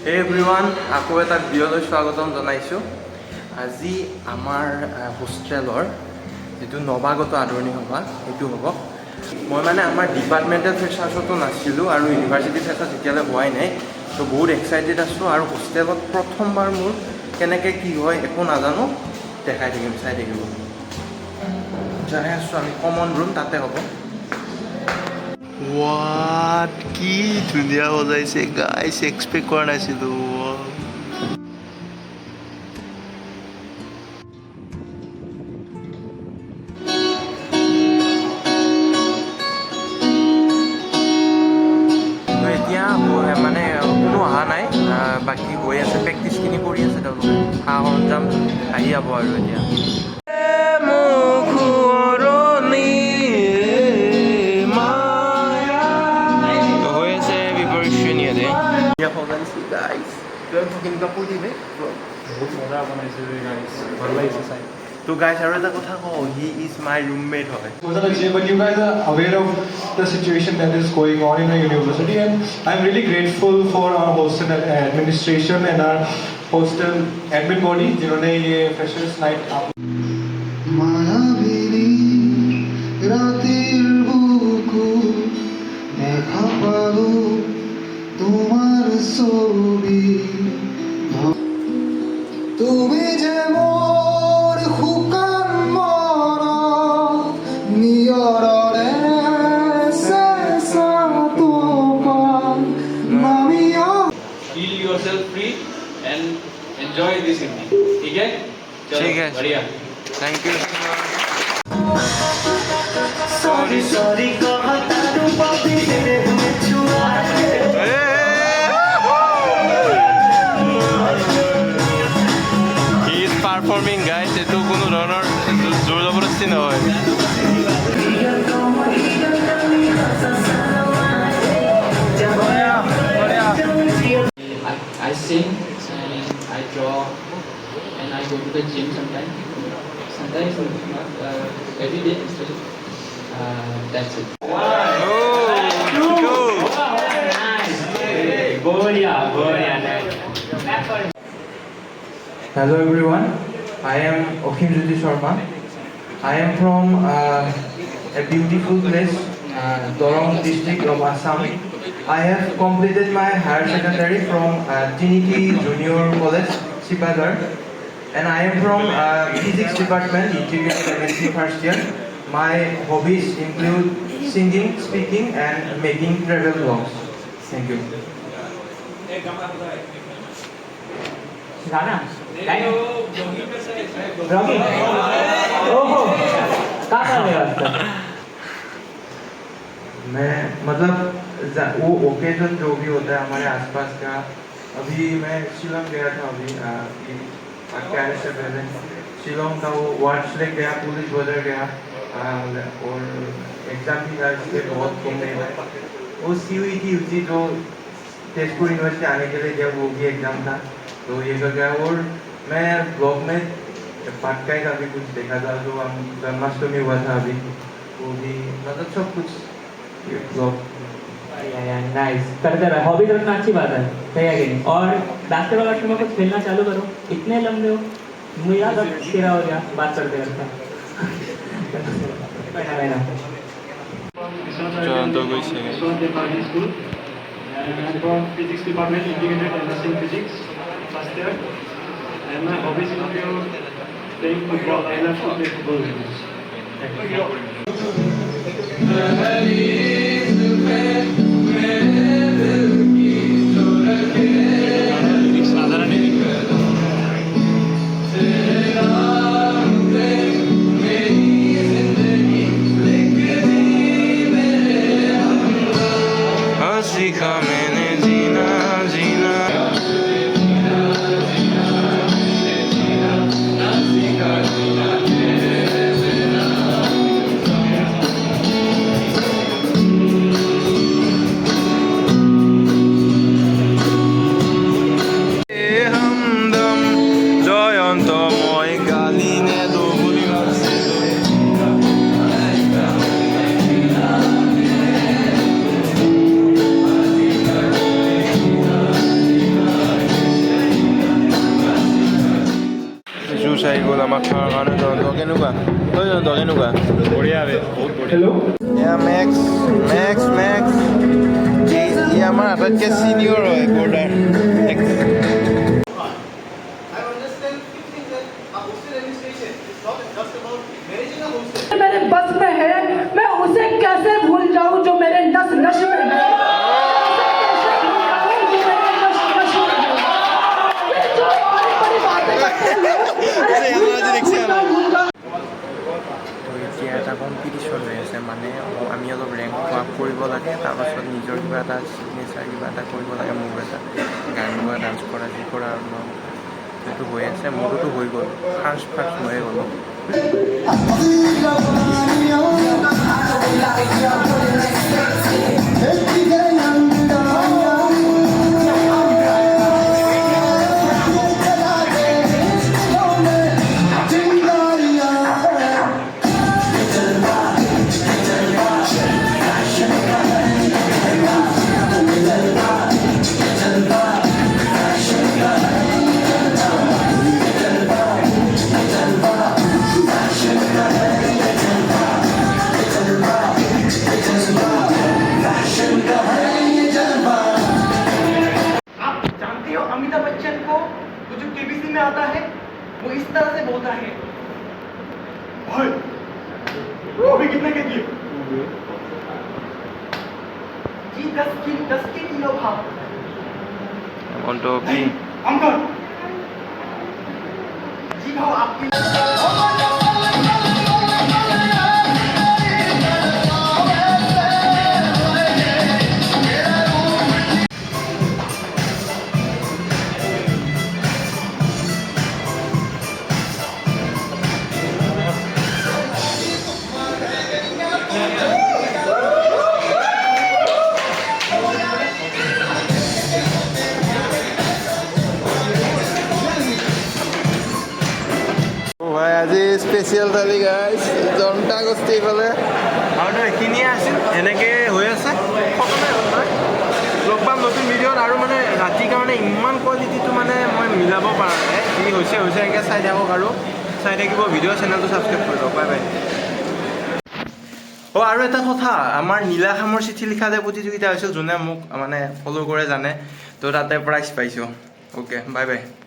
Hey everyone, আকৌ এটা ভিডিঅ'লৈ স্বাগতম জনাইছোঁ। আজি আমাৰ হোষ্টেলৰ যিটো নৱাগত আদৰণি সভা সেইটো হ'ব। মই মানে আমাৰ ডিপাৰ্টমেণ্টেল ফ্ৰেছাৰ্ছতো নাছিলোঁ আৰু ইউনিভাৰ্চিটি ফ্ৰেছাৰ্ছ এতিয়ালৈ হোৱাই নাই। তো বহুত এক্সাইটেড আছোঁ আৰু হোষ্টেলত প্ৰথমবাৰ মোৰ কেনেকৈ কি হয় একো নাজানো, দেখাই থাকিম, চাই থাকিব। যাই আছোঁ আমি কমন ৰুম, তাতে হ'ব। What? কি ধুনীয়া বজাইছে গাইছ, এক্সপেক্ট কৰা নাছিলোঁ। এতিয়া মানে কোনো অহা নাই, বাকী হৈ আছে, প্ৰেক্টিছখিনি কৰি আছে তেওঁলোকে। সা সৰঞ্জাম আহি যাব আৰু এতিয়া So guys, আৰু এটা কথা কওঁ, he is my roommate হয়। But you guys are aware of the situation that is going on in our university, and I'm really grateful for our hostel administration and our hostel admin body जिन्होंने ये freshers night up মায়াবিনী রাতের বুকু দেখা পালো তোমার ছবি তুমি যে মোর হুকান মরা নিয়ররে সেসা তোমার নামিয়া Feel yourself free and enjoy this evening. ठीक है? ठीक है, बढ़िया. Thank you. सॉरी सॉरी कहता तू पापी तेरे में छुआ He is performing guys, এইটো কোনো ধৰণৰ জোৰ জবৰদস্তি নহয়। I sing and I draw and I go to the gym sometimes. Sometimes not every day. That's it. Nice. Boria. Hello everyone, I am Okhim Jyoti Sharma. I am from a beautiful place, Dorong district of Assam. I have completed my higher secondary from Trinity Junior College, Sipagar, and I am from physics department, integrated chemistry first year. My hobbies include singing, speaking, and making travel vlogs. Thank you. गाना Rocky ओहो कहाँ कर रहे हो आजकल? मैं मतलब वो ओकेजन जो भी होता है हमारे आसपास का, अभी मैं शिलोंग गया था, अभी क्या से पहले शिलोंग का वो वार्ड्स लेक गया, पुलिस बाजार गया, और एग्ज़ाम भी था इसलिए बहुत घूमने गए। वो CUET UG जो तेजपुर यूनिवर्सिटी आने के लिए जब वो भी एग्ज़ाम था तो ये कर गया। और मैं ब्लॉग में पाटकाई का भी कुछ देखा था, जो हम जन्माष्टमी हुआ था अभी, वो भी मतलब सब कुछ ब्लॉग। नाइस, करते रहो, हॉबी रखना अच्छी बात है, सही है कि नहीं? और बास्केटबॉल का में कुछ खेलना चालू करो, इतने लंबे हो, मुझे याद अब तेरा हो गया बात करते करते। I'm from physics department, integrated chemistry and physics, first year. And my hobbies include playing football. I love to play football. Thank you. বছ আহি গ'ল আমাক খোৱাৰ কাৰণে জয়ন্ত কেনেকুৱা তই জয়ন্ত কেনেকুৱা বঢ়িয়া বে বহুত বঢ়িয়া হেল্ল' এয়া মেক্স মেক্স মেক্স ই আমাৰ আটাইতকৈ চিনিয়ৰ হয় বৰ্ডাৰ मेरे बस में है मैं उसे कैसे भूल जाऊं जो मेरे नस नश में है এতিয়া এটা কম্পিটিশ্যন হৈ আছে মানে আমি অলপ ৰেংক আপ কৰিব লাগে তাৰপাছত নিজৰ কিবা এটা চিগনেচাৰ কিবা এটা কৰিব লাগে মোৰ এটা গান গোৱা ডান্স কৰা যি কৰা আৰু সেইটো হৈ আছে মোৰতো হৈ গ'ল ফাৰ্ষ্ট ময়ে গ'লোঁ अमिताभ बच्चन को वो जो केबीसी में आता है वो इस तरह से बोलता है भाई वो भी कितने के दिए जी 10 किलो भाव अंकल जी भाव आपकी ভাই আজি স্পেচিয়েল থালি গাইজ জনতা গোষ্ঠী ইফালে আৰু এইখিনিয়ে আছিল এনেকৈ হৈ আছে সকলোৱে লগ পাম নতুন ভিডিঅ'ত আৰু মানে ৰাতিৰ কাৰণে ইমান কোৱালিটিটো মানে মই মিলাব পৰা নাই যি হৈছে এনেকৈ চাই থাকক আৰু চাই থাকিব ভিডিঅ' চেনেলটো ছাবস্ক্ৰাইব কৰি লওক বাই বাই আৰু এটা কথা আমাৰ নীলাখামৰ চিঠি লিখা যে প্ৰতিযোগিতা হৈছিল যোনে মোক মানে ফ'ল' কৰে জানে তো তাতে প্ৰাইজ পাইছোঁ অ'কে বাই বাই